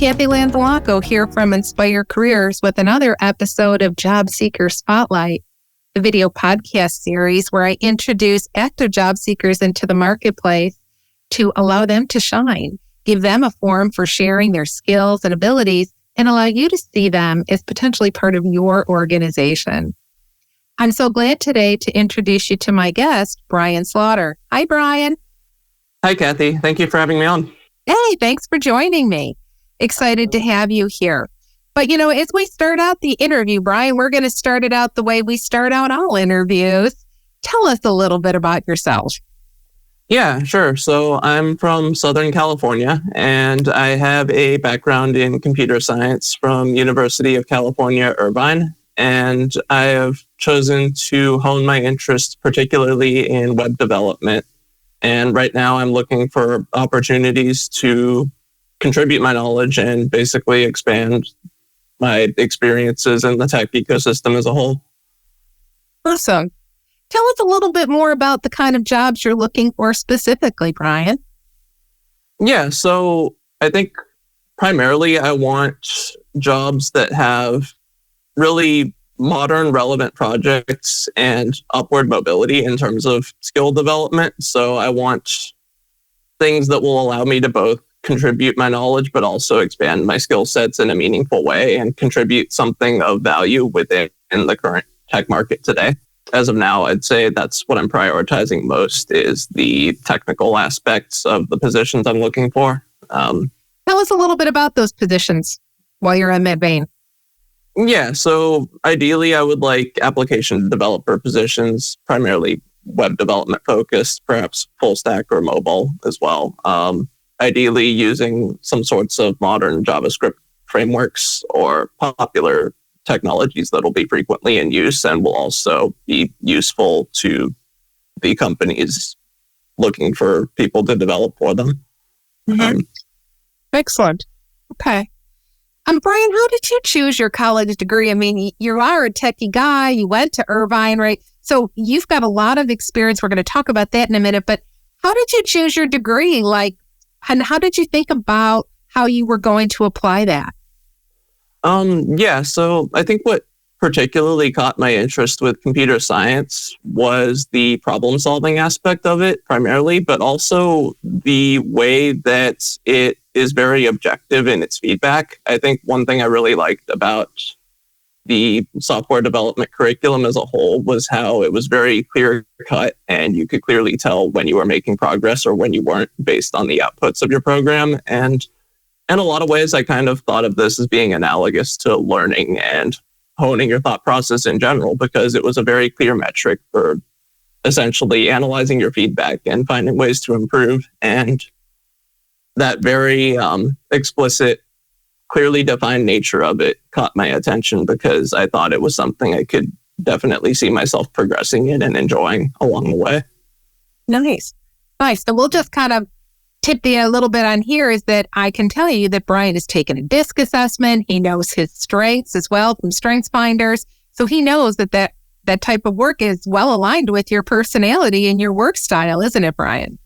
Kathy Lanzalaco here from Inspire Careers with another episode of Job Seeker Spotlight, the video podcast series where I introduce active job seekers into the marketplace to allow them to shine, give them a forum for sharing their skills and abilities, and allow you to see them as potentially part of your organization. I'm so glad today to introduce you to my guest, Brian Slaughter. Hi, Brian. Hi, Kathy. Thank you for having me on. Hey, thanks for joining me. Excited to have you here. But, as we start out the interview, Brian, we're going to start it out the way we start out all interviews. Tell us a little bit about yourself. Yeah, sure. So I'm from Southern California, and I have a background in computer science from University of California, Irvine. And I have chosen to hone my interests particularly in web development. And right now I'm looking for opportunities to contribute my knowledge and basically expand my experiences in the tech ecosystem as a whole. Awesome. Tell us a little bit more about the kind of jobs you're looking for specifically, Brian. Yeah, so I think primarily I want jobs that have really modern, relevant projects and upward mobility in terms of skill development. So I want things that will allow me to both contribute my knowledge, but also expand my skill sets in a meaningful way and contribute something of value within the current tech market today. As of now, I'd say that's what I'm prioritizing most is the technical aspects of the positions I'm looking for. Tell us a little bit about those positions while you're in that vein. Yeah, so ideally, I would like application developer positions, primarily web development focused, perhaps full stack or mobile as well. Ideally, using some sorts of modern JavaScript frameworks or popular technologies that will be frequently in use and will also be useful to the companies looking for people to develop for them. Mm-hmm. Excellent. Okay. Brian, how did you choose your college degree? I mean, you are a techie guy. You went to Irvine, right? So you've got a lot of experience. We're going to talk about that in a minute. But how did you choose your degree? And how did you think about how you were going to apply that? Yeah, so I think what particularly caught my interest with computer science was the problem-solving aspect of it primarily, but also the way that it is very objective in its feedback. I think one thing I really liked about the software development curriculum as a whole was how it was very clear-cut and you could clearly tell when you were making progress or when you weren't based on the outputs of your program. And in a lot of ways, I kind of thought of this as being analogous to learning and honing your thought process in general, because it was a very clear metric for essentially analyzing your feedback and finding ways to improve. And that very explicit, clearly defined nature of it caught my attention because I thought it was something I could definitely see myself progressing in and enjoying along the way. Nice. So we'll just kind of tip you a little bit on here is that I can tell you that Brian has taken a DISC assessment. He knows his strengths as well from Strengths Finders. So he knows that type of work is well aligned with your personality and your work style, isn't it, Brian?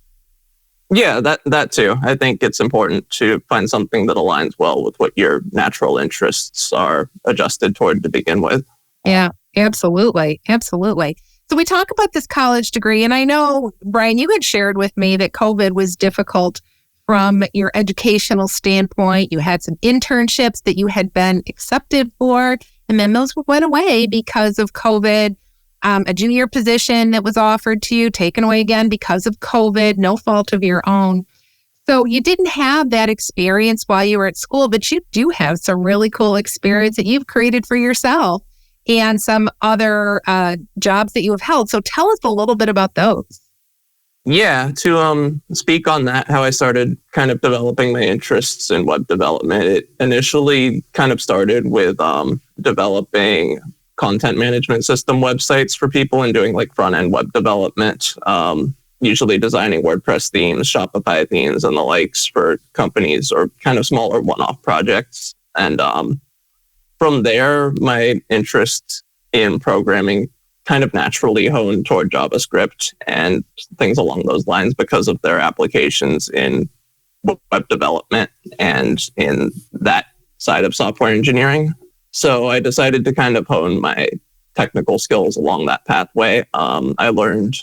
Yeah, that too. I think it's important to find something that aligns well with what your natural interests are adjusted toward to begin with. Yeah, absolutely. Absolutely. So we talk about this college degree, and I know, Brian, you had shared with me that COVID was difficult from your educational standpoint. You had some internships that you had been accepted for, and then those went away because of COVID. A junior position that was offered to you, taken away again because of COVID, no fault of your own. So you didn't have that experience while you were at school, but you do have some really cool experience that you've created for yourself and some other jobs that you have held. So tell us a little bit about those. Yeah, to speak on that, how I started kind of developing my interests in web development, it initially kind of started with developing content management system websites for people and doing like front-end web development, usually designing WordPress themes, Shopify themes, and the likes for companies or kind of smaller one-off projects. And from there, my interest in programming kind of naturally honed toward JavaScript and things along those lines because of their applications in web development and in that side of software engineering. So I decided to kind of hone my technical skills along that pathway. I learned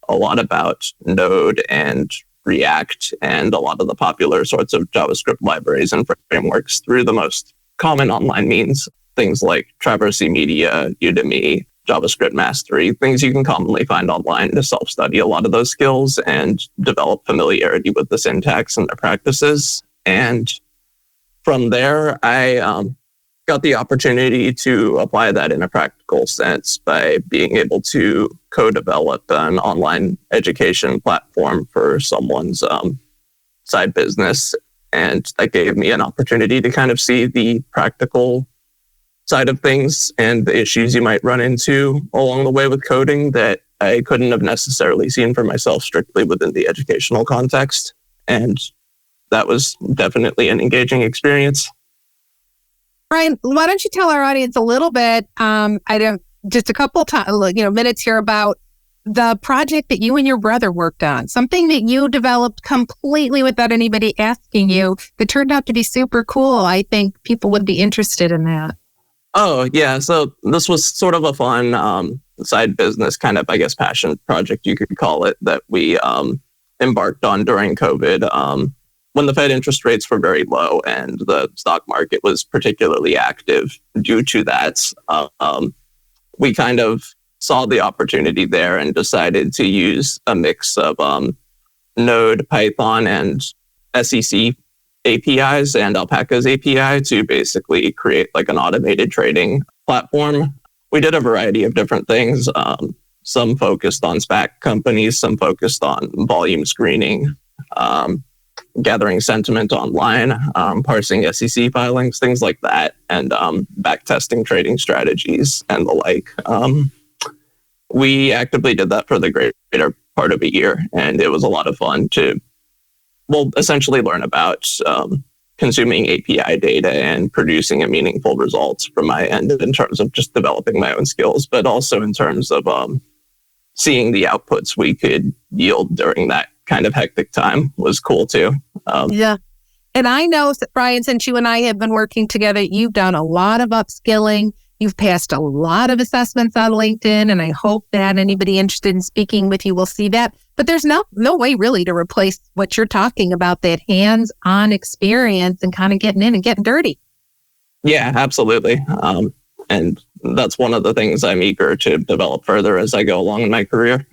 a lot about Node and React and a lot of the popular sorts of JavaScript libraries and frameworks through the most common online means, things like Traversy Media, Udemy, JavaScript Mastery, things you can commonly find online to self-study a lot of those skills and develop familiarity with the syntax and the practices. And from there, I got the opportunity to apply that in a practical sense by being able to co-develop an online education platform for someone's side business. And that gave me an opportunity to kind of see the practical side of things and the issues you might run into along the way with coding that I couldn't have necessarily seen for myself strictly within the educational context. And that was definitely an engaging experience. Brian, why don't you tell our audience a little bit, just a couple minutes here about the project that you and your brother worked on, something that you developed completely without anybody asking you that turned out to be super cool. I think people would be interested in that. Oh, yeah. So this was sort of a fun side business kind of, I guess, passion project, you could call it, that we embarked on during COVID. When the Fed interest rates were very low and the stock market was particularly active due to that, we kind of saw the opportunity there and decided to use a mix of Node, Python, and SEC APIs and Alpaca's API to basically create like an automated trading platform. We did a variety of different things. Some focused on SPAC companies, some focused on volume screening, gathering sentiment online, parsing SEC filings, things like that, and backtesting trading strategies and the like. We actively did that for the greater part of a year, and it was a lot of fun to, essentially learn about consuming API data and producing a meaningful result from my end in terms of just developing my own skills, but also in terms of seeing the outputs we could yield during that kind of hectic time was cool too. Yeah. And I know, Brian, since you and I have been working together, you've done a lot of upskilling. You've passed a lot of assessments on LinkedIn, and I hope that anybody interested in speaking with you will see that. But there's no way really to replace what you're talking about, that hands-on experience and kind of getting in and getting dirty. Yeah, absolutely. And that's one of the things I'm eager to develop further as I go along in my career.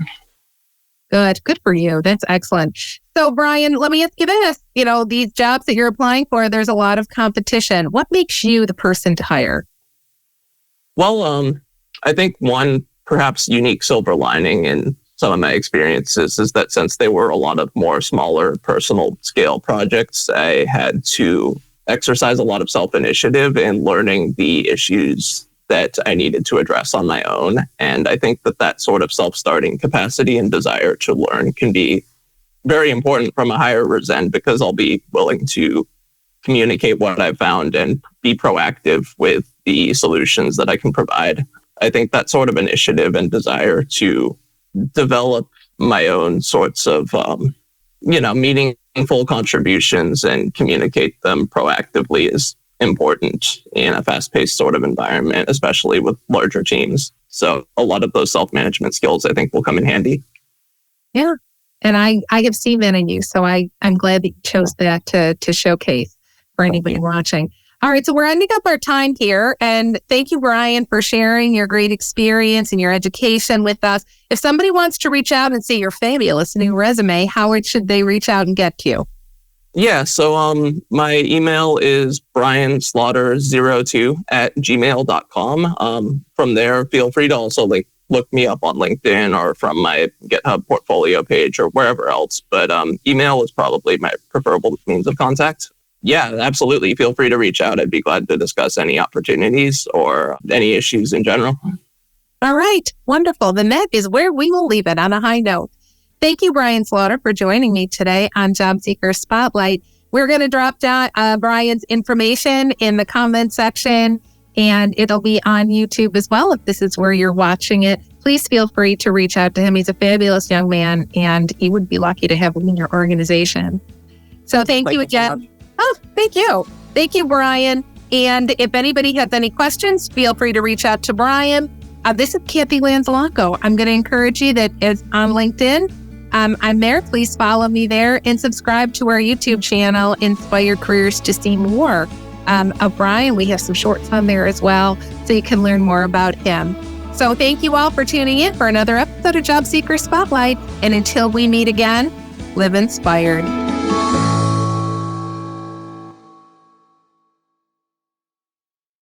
Good for you. That's excellent. So, Brian, let me ask you this. These jobs that you're applying for, there's a lot of competition. What makes you the person to hire? Well, I think one perhaps unique silver lining in some of my experiences is that since they were a lot of more smaller personal scale projects, I had to exercise a lot of self-initiative in learning the issues that I needed to address on my own. And I think that sort of self-starting capacity and desire to learn can be very important from a hirer's end, because I'll be willing to communicate what I've found and be proactive with the solutions that I can provide. I think that sort of initiative and desire to develop my own sorts of, meaningful contributions and communicate them proactively is important in a fast-paced sort of environment, especially with larger teams. So a lot of those self-management skills, I think, will come in handy. Yeah. And I have seen that in you. So I'm glad that you chose that to showcase for anybody watching. All right. So we're ending up our time here. And thank you, Brian, for sharing your great experience and your education with us. If somebody wants to reach out and see your fabulous new resume, how should they reach out and get to you? Yeah, so my email is brianslaughter02@gmail.com. From there, feel free to also look me up on LinkedIn or from my GitHub portfolio page or wherever else. But email is probably my preferable means of contact. Yeah, absolutely. Feel free to reach out. I'd be glad to discuss any opportunities or any issues in general. All right. Wonderful. Then that is where we will leave it, on a high note. Thank you, Brian Slaughter, for joining me today on Job Seeker Spotlight. We're going to drop down Brian's information in the comment section, and it'll be on YouTube as well if this is where you're watching it. Please feel free to reach out to him. He's a fabulous young man, and he would be lucky to have him in your organization. So thank you again. Oh, thank you. Thank you, Brian. And if anybody has any questions, feel free to reach out to Brian. This is Kathy Lanzalonko. I'm going to encourage you that it's on LinkedIn. I'm there. Please follow me there and subscribe to our YouTube channel, Inspired Careers, to see more of Brian. We have some shorts on there as well, so you can learn more about him. So thank you all for tuning in for another episode of Job Seeker Spotlight. And until we meet again, live inspired.